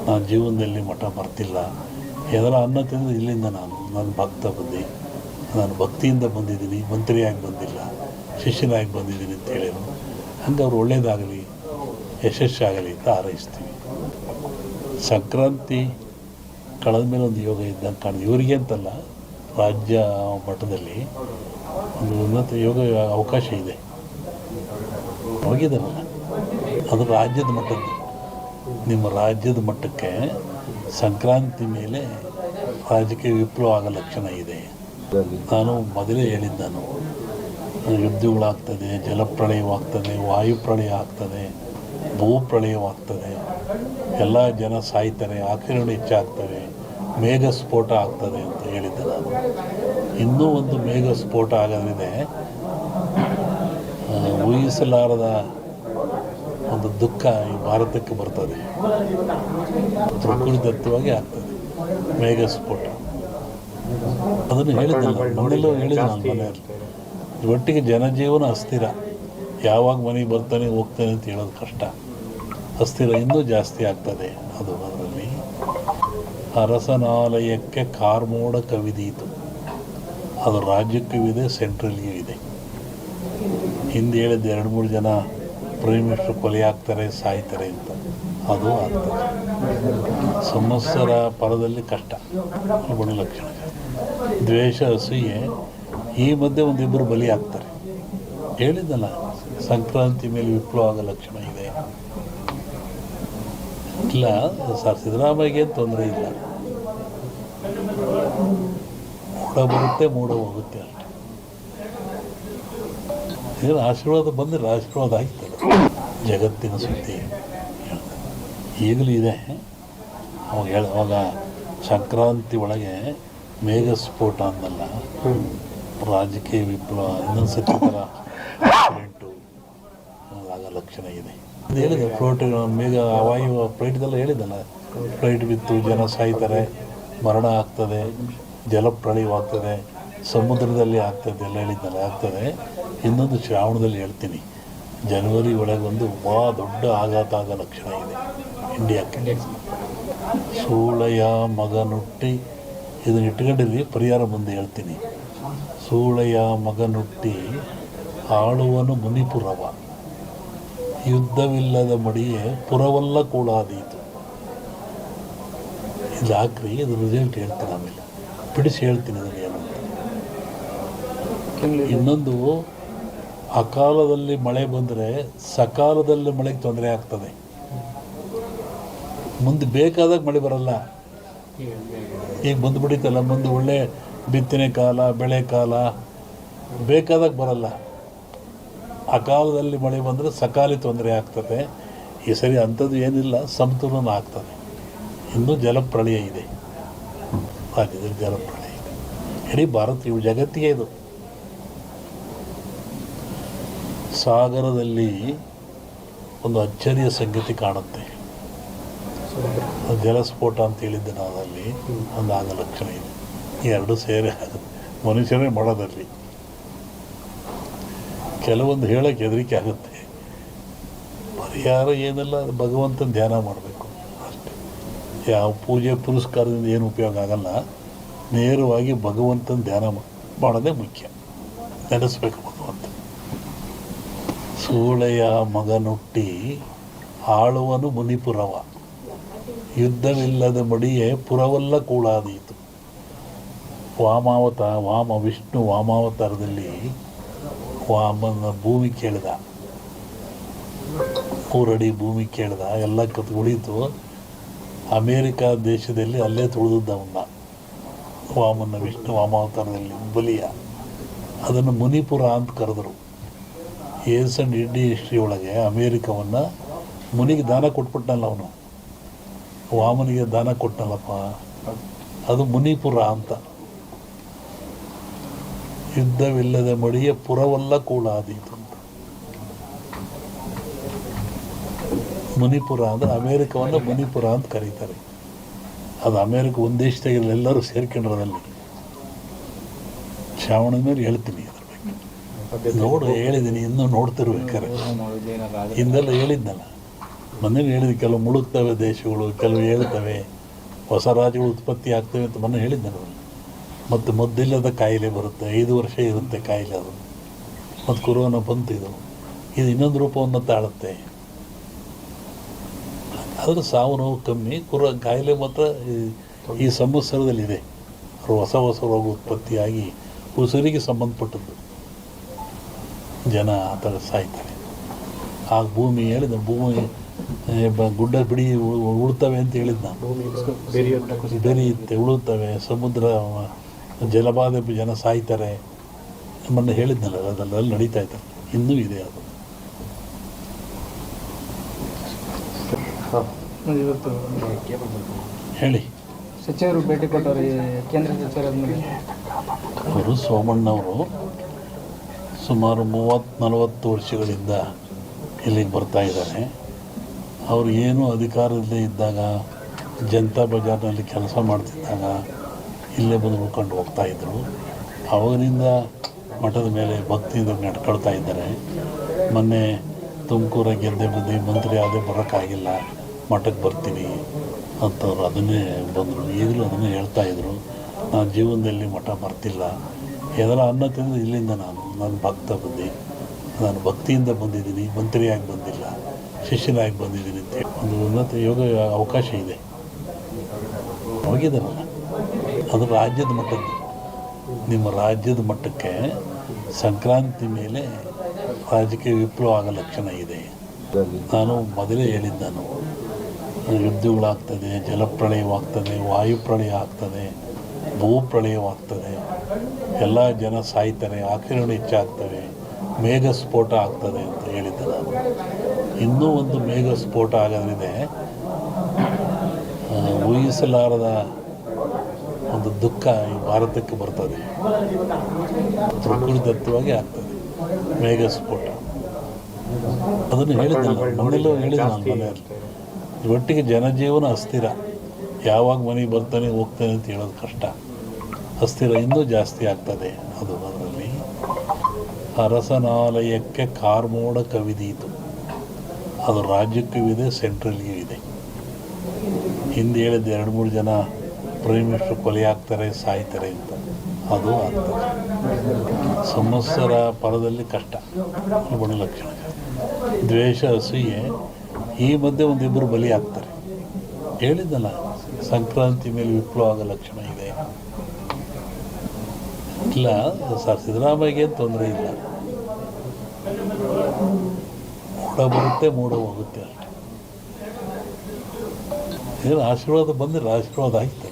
ನಾನು ಜೀವನದಲ್ಲಿ ಮಠ ಬರ್ತಿಲ್ಲ, ಏನಾರ ಅನ್ನ ತಿಂದರೆ ಇಲ್ಲಿಂದ ನನ್ನ ಭಕ್ತ ಬಂದು ನಾನು ಭಕ್ತಿಯಿಂದ ಬಂದಿದ್ದೀನಿ, ಮಂತ್ರಿಯಾಗಿ ಬಂದಿಲ್ಲ, ಶಿಷ್ಯನಾಗಿ ಬಂದಿದ್ದೀನಿ ಅಂತ ಹೇಳಿದರು. ಹಂಗೆ ಅವ್ರು ಒಳ್ಳೆಯದಾಗಲಿ, ಯಶಸ್ಸಾಗಲಿ ಅಂತ ಹಾರೈಸ್ತೀವಿ. ಸಂಕ್ರಾಂತಿ ಕಳೆದ ಮೇಲೆ ಒಂದು ಯೋಗ ಇದ್ದಂಗೆ ಕಾಣಿದೆ. ಇವರಿಗೆ ಅಂತಲ್ಲ, ರಾಜ್ಯ ಮಟ್ಟದಲ್ಲಿ ಒಂದು ಉನ್ನತ ಯೋಗ ಅವಕಾಶ ಇದೆ. ಹೋಗಿದ್ದಾರಲ್ಲ, ಅದು ರಾಜ್ಯದ ಮಟ್ಟದ್ದು. ನಿಮ್ಮ ರಾಜ್ಯದ ಮಟ್ಟಕ್ಕೆ ಸಂಕ್ರಾಂತಿ ಮೇಲೆ ರಾಜಕೀಯ ವಿಪ್ಲವ ಆಗೋ ಲಕ್ಷಣ ಇದೆ. ನಾನು ಮೊದಲೇ ಹೇಳಿದ್ದು, ಯುದ್ಧಗಳಾಗ್ತದೆ, ಜಲಪ್ರಳಯವಾಗ್ತದೆ, ವಾಯುಪ್ರಳಯ ಆಗ್ತದೆ, ಭೂಪ್ರಳಯವಾಗ್ತದೆ, ಎಲ್ಲ ಜನ ಸಾಯ್ತಾರೆ, ಆಕ್ರಮಣ ಹೆಚ್ಚಾಗ್ತವೆ, ಮೇಘ ಸ್ಫೋಟ ಆಗ್ತದೆ ಅಂತ ಹೇಳಿದ್ದೆ ನಾನು. ಇನ್ನೂ ಒಂದು ಮೇಘ ಸ್ಫೋಟ ಆಗೋದ್ರಿದೆ, ಊಹಿಸಲಾರದ ಒಂದು ದುಃಖ ಈ ಭಾರತಕ್ಕೆ ಬರ್ತದೆ. ಪ್ರಕೃತಿದತ್ತವಾಗಿ ಆಗ್ತದೆ ಮೇಘ ಸ್ಫೋಟ. ಅದನ್ನು ಹೇಳಿದ್ದಲ್ಲ, ಮನೆಯಲ್ಲೂ ಹೇಳಿದೆ ನಾನು ಮನೆಯಲ್ಲಿ. ಒಟ್ಟಿಗೆ ಜನಜೀವನ ಅಸ್ಥಿರ, ಯಾವಾಗ ಮನೆಗೆ ಬರ್ತಾನೆ ಹೋಗ್ತಾನೆ ಅಂತ ಹೇಳೋದು ಕಷ್ಟ. ಅಸ್ಥಿರ ಇನ್ನೂ ಜಾಸ್ತಿ ಆಗ್ತದೆ. ಅದು ಅದರಲ್ಲಿ ಅರಸನಾಲಯಕ್ಕೆ ಕಾರ್ಮೋಡ ಕವಿದೀತು. ಅದು ರಾಜ್ಯಕ್ಕೂ ಇದೆ, ಸೆಂಟ್ರಲ್ಗೂ ಇದೆ. ಹಿಂದೆ ಹೇಳಿದ್ದು 2-3 ಜನ ಪ್ರೈಮ್ ಮಿನಿಸ್ಟರ್ ಕೊಲೆ ಆಗ್ತಾರೆ, ಸಾಯ್ತಾರೆ ಅಂತ. ಅದು ಆಗ್ತದೆ. ಸಂವತ್ಸರ ಪರದಲ್ಲಿ ಕಷ್ಟ, ಗುಣ ಲಕ್ಷಣ. ದ್ವೇಷ, ಅಸೂಯೆ, ಈ ಮಧ್ಯೆ ಒಂದಿಬ್ಬರು ಬಲಿ ಆಗ್ತಾರೆ. ಹೇಳಿದ್ದಲ್ಲ, ಸಂಕ್ರಾಂತಿ ಮೇಲೆ ವಿಪ್ಲವ ಆಗೋ ಲಕ್ಷಣ ಇದೆ. ಇಲ್ಲ ಸರ್, ಸಿದ್ದರಾಮಯ್ಯಗೆ ತೊಂದರೆ ಇಲ್ಲ. ಮೂಡ ಬರುತ್ತೆ, ಮೂಡ ಹೋಗುತ್ತೆ ಅಷ್ಟೆ. ಏನು ಆಶೀರ್ವಾದ ಬಂದರೆ ಆಶೀರ್ವಾದ ಆಗ್ತದೆ. ಜಗತ್ತಿನ ಸುದ್ದಿ ಈಗಲೂ ಇದೆ. ಅವಾಗ ಸಂಕ್ರಾಂತಿ ಒಳಗೆ ಮೇಘ ಸ್ಫೋಟ ಅನ್ನಲ್ಲ, ರಾಜಕೀಯ ವಿಪ್ಲವ, ಇನ್ನೊಂದು ಸತಿ ಥರ ಆಕ್ಸಿಡೆಂಟು ಆಗೋ ಲಕ್ಷಣ ಇದೆ. ಅದು ಹೇಳಿದೆ, ಫ್ಲೋಟ್ ಮೇಘ ವಾಯು ಫ್ಲೈಟ್ದೆಲ್ಲ ಹೇಳಿದ್ದಲ್ಲ, ಫ್ಲೈಟ್ ಬಿತ್ತು, ಜನ ಸಾಯ್ತಾರೆ, ಮರಣ ಆಗ್ತದೆ, ಜಲಪ್ರಳಯವಾಗ್ತದೆ, ಸಮುದ್ರದಲ್ಲಿ ಆಗ್ತದೆ ಎಲ್ಲ ಹೇಳಿದ್ದಲ್ಲ, ಆಗ್ತದೆ. ಇನ್ನೊಂದು ಶ್ರಾವಣದಲ್ಲಿ ಹೇಳ್ತೀನಿ, ಜನವರಿ ಒಳಗೆ ಒಂದು ದೊಡ್ಡ ಆಘಾತ ಆಗೋ ಲಕ್ಷಣ ಇದೆ ಇಂಡಿಯಾಕ್ಕೆ. ಸೂಳೆಯ ಮಗನುಟ್ಟಿ, ಇದನ್ನು ಇಟ್ಕೊಂಡಿರಿ, ಪರಿಹಾರ ಮುಂದೆ ಹೇಳ್ತೀನಿ. ಸೂಳೆಯ ಮಗನುಟ್ಟಿ ಆಳುವನು ಮುನಿಪುರವ, ಯುದ್ಧವಿಲ್ಲದ ಮಡಿಯೇ ಪುರವಲ್ಲ ಕೂಡಾದೀತು. ಇದು ಹಾಕ್ರಿ, ಇದು ರಿಸಲ್ಟ್ ಹೇಳ್ತೀನಿ, ಆಮೇಲೆ ಬಿಡಿಸಿ ಹೇಳ್ತೀನಿ ಅದನ್ನು ಏನಂತ. ಇನ್ನೊಂದು, ಅಕಾಲದಲ್ಲಿ ಮಳೆ ಬಂದರೆ ಸಕಾಲದಲ್ಲಿ ಮಳೆಗೆ ತೊಂದರೆ ಆಗ್ತದೆ. ಮುಂದೆ ಬೇಕಾದಾಗ ಮಳೆ ಬರಲ್ಲ. ಈಗ ಬಂದುಬಿಡಿತಲ್ಲ, ಮುಂದೆ ಒಳ್ಳೆ ಬಿತ್ತನೆ ಕಾಲ, ಬೆಳೆ ಕಾಲ, ಬೇಕಾದಾಗ ಬರಲ್ಲ. ಅಕಾಲದಲ್ಲಿ ಮಳೆ ಬಂದರೆ ಸಕಾಲಿ ತೊಂದರೆ ಆಗ್ತದೆ. ಈ ಸರಿ ಅಂಥದ್ದು ಏನಿಲ್ಲ, ಸಮತೋಲನ ಆಗ್ತದೆ. ಇನ್ನೂ ಜಲಪ್ರಳಯ ಇದೆ, ರಾಜ್ಯದಲ್ಲಿ ಜಲಪ್ರಳಯ ಇದೆ. ಇಡೀ ಭಾರತ, ಇವು ಜಗತ್ತಿಗೆ ಇದು. ಸಾಗರದಲ್ಲಿ ಒಂದು ಅಚ್ಚರಿಯ ಸಂಗತಿ ಕಾಣುತ್ತೆ. ಜಲಸ್ಫೋಟ ಅಂತ ಹೇಳಿದ್ದೆ ನಾನು, ಅಲ್ಲಿ ಒಂದು ಆಗ ಲಕ್ಷಣ ಇದೆ. ಎರಡು ಸೇರಿ ಆಗುತ್ತೆ, ಮನುಷ್ಯರೇ ಮಾಡೋದಲ್ಲಿ. ಕೆಲವೊಂದು ಹೇಳೋಕ್ಕೆ ಹೆದರಿಕೆ ಆಗುತ್ತೆ. ಪರಿಹಾರ ಏನೆಲ್ಲ, ಭಗವಂತನ ಧ್ಯಾನ ಮಾಡಬೇಕು ಅಷ್ಟೇ. ಯಾವ ಪೂಜೆ ಪುರಸ್ಕಾರದಿಂದ ಏನು ಉಪಯೋಗ ಆಗಲ್ಲ. ನೇರವಾಗಿ ಭಗವಂತನ ಧ್ಯಾನ ಮಾಡೋದೇ ಮುಖ್ಯ. ನೆನೆಸ್ಬೇಕು ಭಗವಂತ. ಸೂಳೆಯ ಮಗನುಟ್ಟಿ ಆಳುವನು ಮುನಿಪುರವ, ಯುದ್ಧವಿಲ್ಲದ ಮಡಿಯೇ ಪುರವಲ್ಲ ಕೂಳಾದೀತು. ವಿಷ್ಣು ವಾಮಾವತಾರದಲ್ಲಿ ವಾಮನ ಭೂಮಿ ಕೇಳಿದ, 3 ಅಡಿ ಭೂಮಿ ಕೇಳಿದ, ಎಲ್ಲ ಉಳಿತು. ಅಮೇರಿಕಾ ದೇಶದಲ್ಲಿ ಅಲ್ಲೇ ತುಳಿದವನ್ನ ವಾಮನ ವಿಷ್ಣು ವಾಮಾವತಾರದಲ್ಲಿ ಬಲಿಯ. ಅದನ್ನು ಮುನಿಪುರ ಅಂತ ಕರೆದರು. ಇಂಡಿ ಹಿಸ್ಟ್ರಿ ಒಳಗೆ ಅಮೇರಿಕವನ್ನು ಮುನಿಗೆ ದಾನ ಕೊಟ್ಬಿಟ್ನಲ್ಲ ಅವನು, ವಾಮನಿಗೆ ದಾನ ಕೊಟ್ಟನಲ್ಲಪ್ಪ, ಅದು ಮುನಿಪುರ ಅಂತ. ಯುದ್ಧವಿಲ್ಲದ ಮಡಿಯ ಪುರವಲ್ಲ ಕೂಳಾದೀತು ಅಂತ. ಮುನಿಪುರ ಅಂದರೆ ಅಮೇರಿಕವನ್ನು ಮುನಿಪುರ ಅಂತ ಕರೀತಾರೆ. ಅದು ಅಮೇರಿಕ ಒಂದು ದೇಶದಾಗಿಲ್ಲ, ಎಲ್ಲರೂ ಸೇರ್ಕೊಂಡಿರೋದಲ್ಲಿ. ಶ್ರಾವಣದ ಮೇಲೆ ಹೇಳ್ತೀನಿ ಅದ್ರ ಬಗ್ಗೆ. ಹೇಳಿದ್ದೀನಿ, ಇನ್ನೂ ನೋಡ್ತಿರ್ಬೇಕಾರೆ. ಹಿಂದೆಲ್ಲ ಹೇಳಿದ್ನಲ್ಲ, ಮೊನ್ನೆ ಹೇಳಿದ ಕೆಲವು ಮುಳುಗ್ತವೆ ದೇಶಗಳು, ಕೆಲವು ಹೇಳ್ತವೆ, ಹೊಸ ರಾಜ್ಯಗಳು ಉತ್ಪತ್ತಿ ಆಗ್ತವೆ ಅಂತ ಮೊನ್ನೆ ಹೇಳಿದ್ದೆ ನಾನು. ಮತ್ತು ಮದ್ದಿಲ್ಲದ ಕಾಯಿಲೆ ಬರುತ್ತೆ, 5 ವರ್ಷ ಇರುತ್ತೆ ಕಾಯಿಲೆ ಅದು. ಮತ್ತು ಕೊರೋನಾ ಬಂತು, ಇದು ಇನ್ನೊಂದು ರೂಪವನ್ನು ತಾಳುತ್ತೆ. ಆದರೆ ಸಾವು ನೋವು ಕಮ್ಮಿ, ಕಾಯಿಲೆ ಮಾತ್ರ ಈ ಸಂವತ್ಸರದಲ್ಲಿದೆ. ಹೊಸ ರೋಗ ಉತ್ಪತ್ತಿಯಾಗಿ ಉಸಿರಿಗೆ ಸಂಬಂಧಪಟ್ಟದ್ದು ಜನ ಆ ಥರ ಸಾಯ್ತಾರೆ. ಆಗ ಭೂಮಿ ಹೇಳಿದ, ಭೂಮಿ ಗುಡ್ಡ ಬಿಡಿ ಉಳ್ತವೆ ಅಂತ ಹೇಳಿದ್ದು ನಾನು. ಬೆರೆಯುತ್ತೆ, ಉಳುತ್ತವೆ, ಸಮುದ್ರ ಜಲಬಾಧೆ ಜನ ಸಾಯ್ತಾರೆ ನಮ್ಮನ್ನು ಹೇಳಿದ್ನಲ್ಲ, ಅದೆಲ್ಲ ನಡೀತಾ ಇದ್ದಾರೆ, ಇನ್ನೂ ಇದೆ ಅದು. ಹೇಳಿ. ಸಚಿವರು ಭೇಟಿ ಕೊಟ್ಟವರು ಕೇಂದ್ರ ಸಚಿವರಾದ್ಮೇಲೆ ಅವರು ಸೋಮಣ್ಣವರು ಸುಮಾರು 30-40 ವರ್ಷಗಳಿಂದ ಇಲ್ಲಿಗೆ ಬರ್ತಾ ಇದ್ದಾರೆ. ಅವರು ಏನೂ ಅಧಿಕಾರದಲ್ಲೇ ಇದ್ದಾಗ, ಜನತಾ ಬಜಾರ್ನಲ್ಲಿ ಕೆಲಸ ಮಾಡ್ತಿದ್ದಾಗ ಇಲ್ಲೇ ಬಂದು ಉಳ್ಕೊಂಡು ಹೋಗ್ತಾಯಿದ್ರು. ಅವಾಗಿನಿಂದ ಮಠದ ಮೇಲೆ ಭಕ್ತಿಯಿಂದ ನಡ್ಕೊಳ್ತಾ ಇದ್ದಾರೆ. ಮೊನ್ನೆ ತುಮಕೂರ ಗೆದ್ದೆ ಬಂದು ಮಂತ್ರಿ ಆದೇ ಬರೋಕ್ಕಾಗಿಲ್ಲ, ಮಠಕ್ಕೆ ಬರ್ತೀನಿ ಅಂತವ್ರು ಅದನ್ನೇ ಬಂದರು. ಈಗಲೂ ಅದನ್ನೇ ಹೇಳ್ತಾಯಿದ್ರು, ನಾನು ಜೀವನದಲ್ಲಿ ಮಠ ಬರ್ತಿಲ್ಲ, ಎದರ ಅನ್ನ ತಿಂದು ಇಲ್ಲಿಂದ ನಾನು ಭಕ್ತ ಬಂದು, ನಾನು ಭಕ್ತಿಯಿಂದ ಬಂದಿದ್ದೀನಿ, ಮಂತ್ರಿಯಾಗಿ ಬಂದಿಲ್ಲ, ಶಿಷ್ಯನಾಗಿ ಬಂದಿದ್ದೀನಿ ಅಂತೇಳಿ ಒಂದು ಉನ್ನತ ಯೋಗ ಅವಕಾಶ ಇದೆ. ಹೋಗಿದ್ದಾರಲ್ಲ, ಅದು ರಾಜ್ಯದ ಮಟ್ಟದ್ದು. ನಿಮ್ಮ ರಾಜ್ಯದ ಮಟ್ಟಕ್ಕೆ ಸಂಕ್ರಾಂತಿ ಮೇಲೆ ರಾಜಕೀಯ ವಿಪ್ಲವ ಆಗೋ ಲಕ್ಷಣ ಇದೆ. ನಾನು ಮೊದಲೇ ಹೇಳಿದ್ದೆ, ಯುದ್ಧಗಳಾಗ್ತದೆ, ಜಲಪ್ರಳಯವಾಗ್ತದೆ, ವಾಯುಪ್ರಳಯ ಆಗ್ತದೆ, ಭೂಪ್ರಳಯವಾಗ್ತದೆ, ಎಲ್ಲ ಜನ ಸಾಯ್ತಾರೆ, ಆಕ್ರಮಣ ಹೆಚ್ಚಾಗ್ತವೆ, ಮೇಘ ಸ್ಫೋಟ ಆಗ್ತದೆ ಅಂತ ಹೇಳಿದ್ದೆ ನಾನು. ಇನ್ನೂ ಒಂದು ಮೇಘ ಸ್ಫೋಟ ಆಗೋದ್ರಿದೆ, ಊಹಿಸಲಾರದ ಒಂದು ದುಃಖ ಈ ಭಾರತಕ್ಕೆ ಬರ್ತದೆ. ಪ್ರಕೃತಿದತ್ತವಾಗಿ ಆಗ್ತದೆ ಮೇಘ ಸ್ಫೋಟ. ಅದನ್ನು ಹೇಳಿದ್ದೆ ಮೊನ್ನೆಲ್ಲೂ ಹೇಳಿದ್ದೆ ನಾನು ಮನೆಯಲ್ಲಿ. ಒಟ್ಟಿಗೆ ಜನಜೀವನ ಅಸ್ಥಿರ, ಯಾವಾಗ ಮನೆಗೆ ಬರ್ತಾನೆ ಹೋಗ್ತಾನೆ ಅಂತ ಹೇಳೋದು ಕಷ್ಟ. ಅಸ್ಥಿರ ಇನ್ನೂ ಜಾಸ್ತಿ ಆಗ್ತದೆ. ಅದರಲ್ಲಿ ಅರಸನಾಲಯಕ್ಕೆ ಕಾರ್ಮೋಡ ಕವಿದೀತು. ಅದು ರಾಜ್ಯಕ್ಕೂ ಇದೆ, ಸೆಂಟ್ರಲ್ಗೂ ಇದೆ. ಹಿಂದೆ ಹೇಳಿದ 2-3 ಜನ ಪ್ರೈಮ್ ಮಿನಿಸ್ಟರ್ ಕೊಲೆ ಆಗ್ತಾರೆ, ಸಾಯ್ತಾರೆ ಅಂತ, ಅದು ಆಗ್ತದೆ. ಸಂವತ್ಸರ ಪರದಲ್ಲಿ ಕಷ್ಟ, ಬಡ ಲಕ್ಷಣ. ದ್ವೇಷ, ಅಸೂಯೆ, ಈ ಮಧ್ಯೆ ಒಂದಿಬ್ಬರು ಬಲಿ ಆಗ್ತಾರೆ. ಹೇಳಿದ್ದಲ್ಲ, ಸಂಕ್ರಾಂತಿ ಮೇಲೆ ವಿಪ್ಲವ ಆಗೋ ಲಕ್ಷಣ ಇದೆ. ಇಲ್ಲ ಸರ್, ಸಿದ್ದರಾಮಯ್ಯಗೆ ತೊಂದರೆ ಇಲ್ಲ, ಮೂಡ ಬರುತ್ತೆ, ಮೂಡ ಹೋಗುತ್ತೆ ಅಷ್ಟೇ. ಏನು ಆಶೀರ್ವಾದ ಬಂದಿಲ್ಲ, ಆಶೀರ್ವಾದ ಆಗ್ತದೆ.